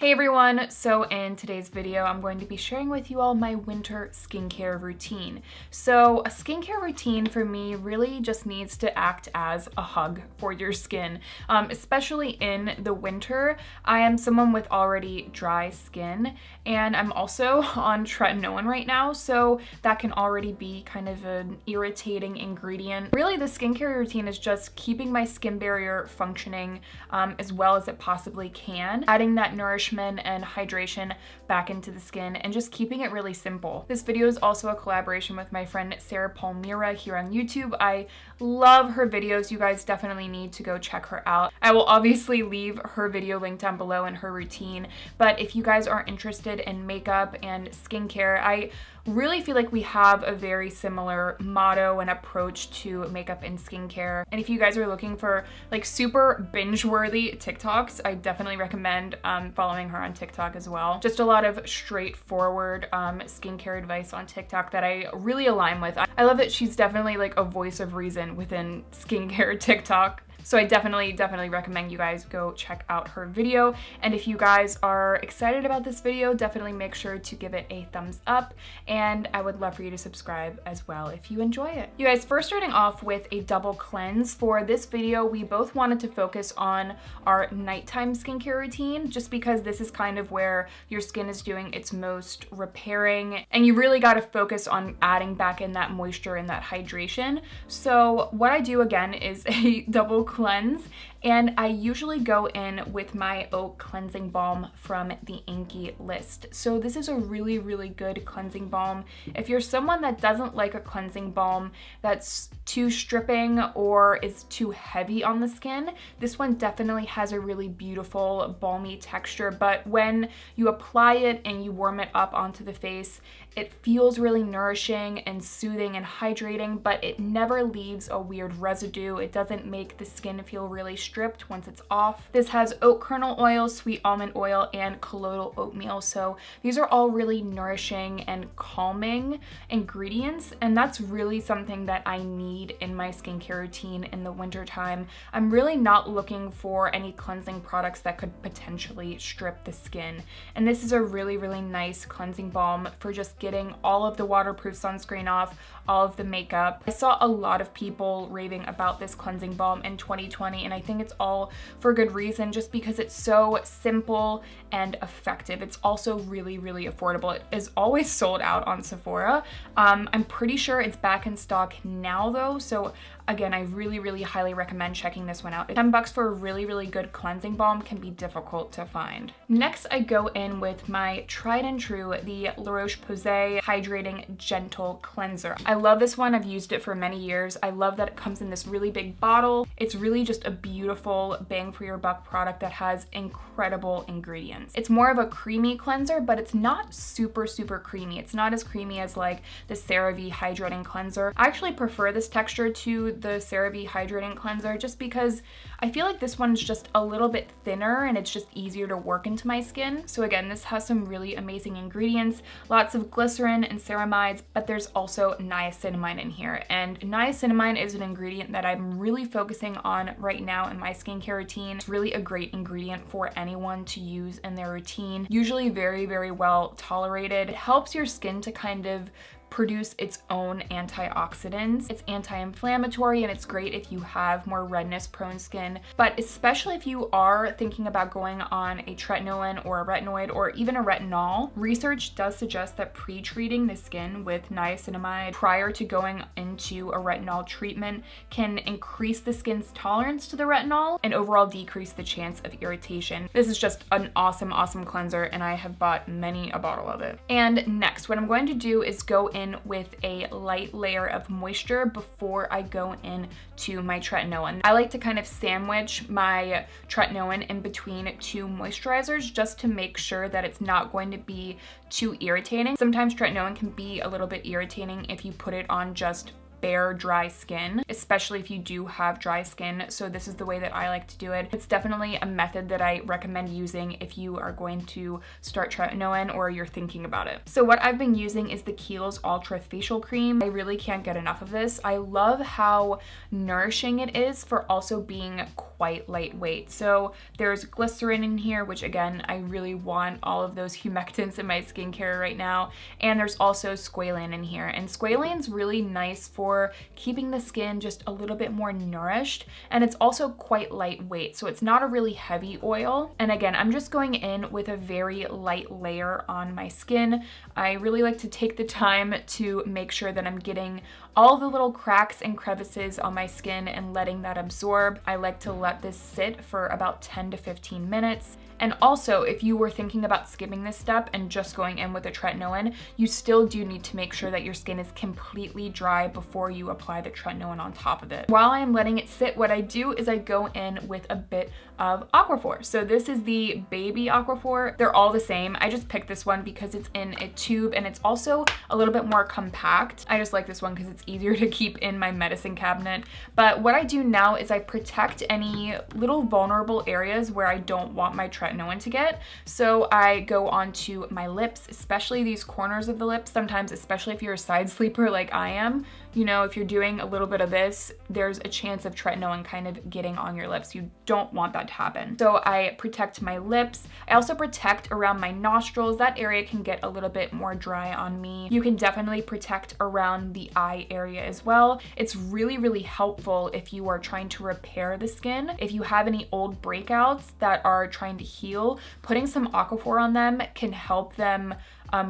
Hey everyone, so in today's video I'm going to be sharing with you all my winter skincare routine. So a skincare routine for me really just needs to act as a hug for your skin, especially in the winter. I am someone with already dry skin and I'm also on Tretinoin right now, so that can already be kind of an irritating ingredient. Really the skincare routine is just keeping my skin barrier functioning as well as it possibly can, adding that nourishment and hydration back into the skin and just keeping it really simple. This video is also a collaboration with my friend Sarah Palmyra here on YouTube. I love her videos. You guys definitely need to go check her out. I will obviously leave her video linked down below and her routine, but if you guys are interested in makeup and skincare, I really feel like we have a very similar motto and approach to makeup and skincare. And if you guys are looking for like super binge-worthy TikToks, I definitely recommend following her on TikTok as well. Just a lot of straightforward skincare advice on TikTok that I really align with. I love that she's definitely like a voice of reason within skincare TikTok. So I definitely recommend you guys go check out her video. And if you guys are excited about this video, definitely make sure to give it a thumbs up. And I would love for you to subscribe as well if you enjoy it. You guys, first starting off with a double cleanse. For this video, we both wanted to focus on our nighttime skincare routine, just because this is kind of where your skin is doing its most repairing. And you really got to focus on adding back in that moisture and that hydration. So what I do again is a double cleanse, and I usually go in with my oat cleansing balm from the Inky list. So this is a really good cleansing balm. If you're someone that doesn't like a cleansing balm that's too stripping or is too heavy on the skin, this one definitely has a really beautiful balmy texture, but when you apply it and you warm it up onto the face, it feels really nourishing and soothing and hydrating, but it never leaves a weird residue. It doesn't make the skin feel really stripped once it's off. This has oat kernel oil, sweet almond oil, and colloidal oatmeal. So these are all really nourishing and calming ingredients, and that's really something that I need in my skincare routine in the winter time. I'm really not looking for any cleansing products that could potentially strip the skin. And this is a really nice cleansing balm for just getting all of the waterproof sunscreen off, all of the makeup. I saw a lot of people raving about this cleansing balm in 2020, and I think it's all for good reason, just because it's so simple and effective. It's also really affordable. It is always sold out on Sephora. I'm pretty sure it's back in stock now though, so again, I really highly recommend checking this one out. $10 for a really good cleansing balm can be difficult to find. Next, I go in with my tried and true, the La-Roche Posay Hydrating Gentle Cleanser. I love this one. I've used it for many years. I love that it comes in this really big bottle. It's really just a beautiful bang for your buck product that has incredible ingredients. It's more of a creamy cleanser, but it's not super creamy. It's not as creamy as like the CeraVe Hydrating Cleanser. I actually prefer this texture to the CeraVe Hydrating Cleanser just because I feel like this one's just a little bit thinner and it's just easier to work into my skin. So again, this has some really amazing ingredients, lots of glycerin and ceramides, but there's also niacinamide in here. And niacinamide is an ingredient that I'm really focusing on right now in my skincare routine. It's really a great ingredient for anyone to use in their routine. Usually very well tolerated. It helps your skin to kind of produce its own antioxidants. It's anti-inflammatory and it's great if you have more redness prone skin, but especially if you are thinking about going on a tretinoin or a retinoid or even a retinol. Research does suggest that pre-treating the skin with niacinamide prior to going into a retinol treatment can increase the skin's tolerance to the retinol and overall decrease the chance of irritation. This is just an awesome cleanser, and I have bought many a bottle of it. And next, what I'm going to do is go in with a light layer of moisture before I go in to my tretinoin. I like to kind of sandwich my tretinoin in between two moisturizers just to make sure that it's not going to be too irritating. Sometimes tretinoin can be a little bit irritating if you put it on just bare dry skin, especially if you do have dry skin. So this is the way that I like to do it. It's definitely a method that I recommend using if you are going to start tretinoin or you're thinking about it. So what I've been using is the Kiehl's Ultra Facial Cream. I really can't get enough of this. I love how nourishing it is for also being quite lightweight. So there's glycerin in here, which again, I really want all of those humectants in my skincare right now. And there's also squalane in here. And squalane's really nice for keeping the skin just a little bit more nourished. And it's also quite lightweight, so it's not a really heavy oil. And again, I'm just going in with a very light layer on my skin. I really like to take the time to make sure that I'm getting all the little cracks and crevices on my skin and letting that absorb. I like to let this sit for about 10 to 15 minutes. And also, if you were thinking about skipping this step and just going in with a tretinoin, you still do need to make sure that your skin is completely dry before you apply the tretinoin on top of it. While I am letting it sit, what I do is I go in with a bit of Aquaphor. So this is the baby Aquaphor. They're all the same. I just picked this one because it's in a tube and it's also a little bit more compact. I just like this one because it's easier to keep in my medicine cabinet. But what I do now is I protect any little vulnerable areas where I don't want my tretinoin to get. So I go onto my lips, especially these corners of the lips. Sometimes, especially if you're a side sleeper like I am, you know, if you're doing a little bit of this, there's a chance of tretinoin kind of getting on your lips. You don't want that to happen. So I protect my lips. I also protect around my nostrils. That area can get a little bit more dry on me. You can definitely protect around the eye area as well. It's really, really helpful if you are trying to repair the skin. If you have any old breakouts that are trying to heal, putting some Aquaphor on them can help them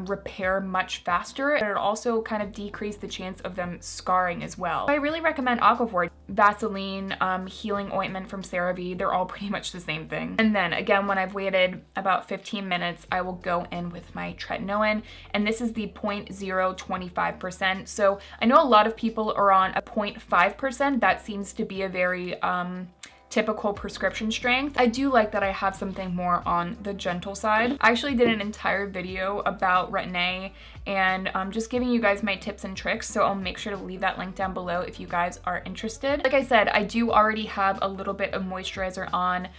repair much faster, and it'll also kind of decrease the chance of them scarring as well. I really recommend Aquaphor. Vaseline, healing ointment from CeraVe, they're all pretty much the same thing. And then again, when I've waited about 15 minutes, I will go in with my tretinoin, and this is the 0.025%. So I know a lot of people are on a 0.5%. That seems to be a very typical prescription strength. I do like that I have something more on the gentle side. I actually did an entire video about Retin A and just giving you guys my tips and tricks, so I'll make sure to leave that link down below if you guys are interested. Like I said, I do already have a little bit of moisturizer on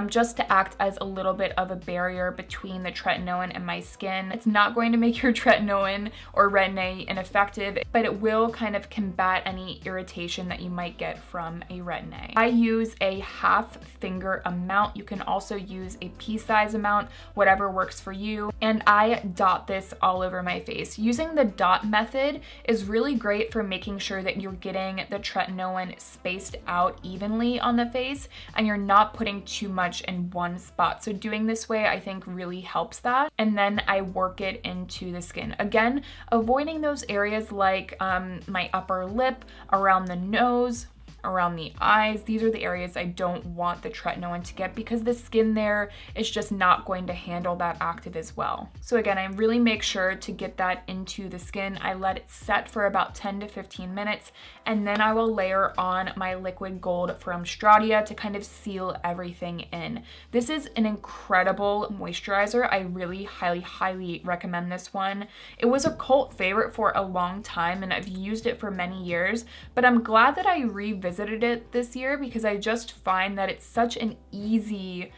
just to act as a little bit of a barrier between the tretinoin and my skin. It's not going to make your tretinoin or Retin A ineffective, but it will kind of combat any irritation that you might get from a Retin A. I use a half finger amount. You can also use a pea-size amount, whatever works for you. And I dot this all over my face. Using the dot method is really great for making sure that you're getting the tretinoin spaced out evenly on the face and you're not putting too much in one spot. So doing this way, I think really helps that. And then I work it into the skin. Again, avoiding those areas like my upper lip, around the nose, around the eyes. These are the areas I don't want the tretinoin to get because the skin there is just not going to handle that active as well. So again, I really make sure to get that into the skin. I let it set for about 10 to 15 minutes, and then I will layer on my liquid gold from Stratia to kind of seal everything in. This is an incredible moisturizer. I really highly recommend this one. It was a cult favorite for a long time and I've used it for many years, but I'm glad that I revisited it this year because I just find that it's such an easy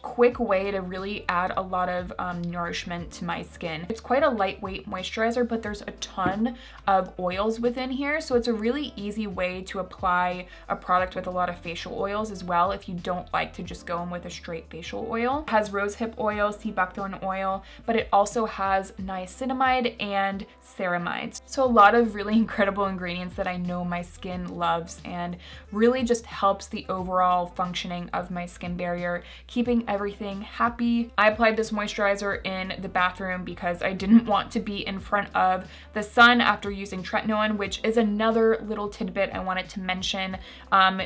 quick way to really add a lot of nourishment to my skin. It's quite a lightweight moisturizer, but there's a ton of oils within here, so it's a really easy way to apply a product with a lot of facial oils as well if you don't like to just go in with a straight facial oil. It has rosehip oil, sea buckthorn oil, but it also has niacinamide and ceramides. So a lot of really incredible ingredients that I know my skin loves and really just helps the overall functioning of my skin barrier, keeping everything happy. I applied this moisturizer in the bathroom because I didn't want to be in front of the sun after using tretinoin, which is another little tidbit I wanted to mention.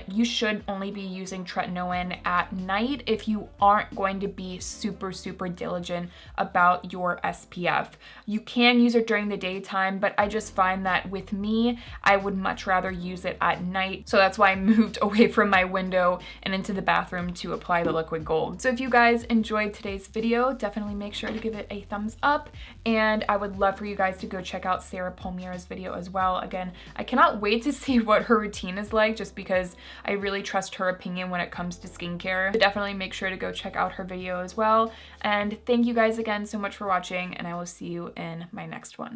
You should only be using tretinoin at night if you aren't going to be super diligent about your SPF. You can use it during the daytime, but I just find that with me, I would much rather use it at night. So that's why I moved away from my window and into the bathroom to apply the liquid gold. So if you guys enjoyed today's video, definitely make sure to give it a thumbs up, and I would love for you guys to go check out Sarah Palmyra's video as well. Again, I cannot wait to see what her routine is like just because I really trust her opinion when it comes to skincare. So definitely make sure to go check out her video as well, and thank you guys again so much for watching, and I will see you in my next one.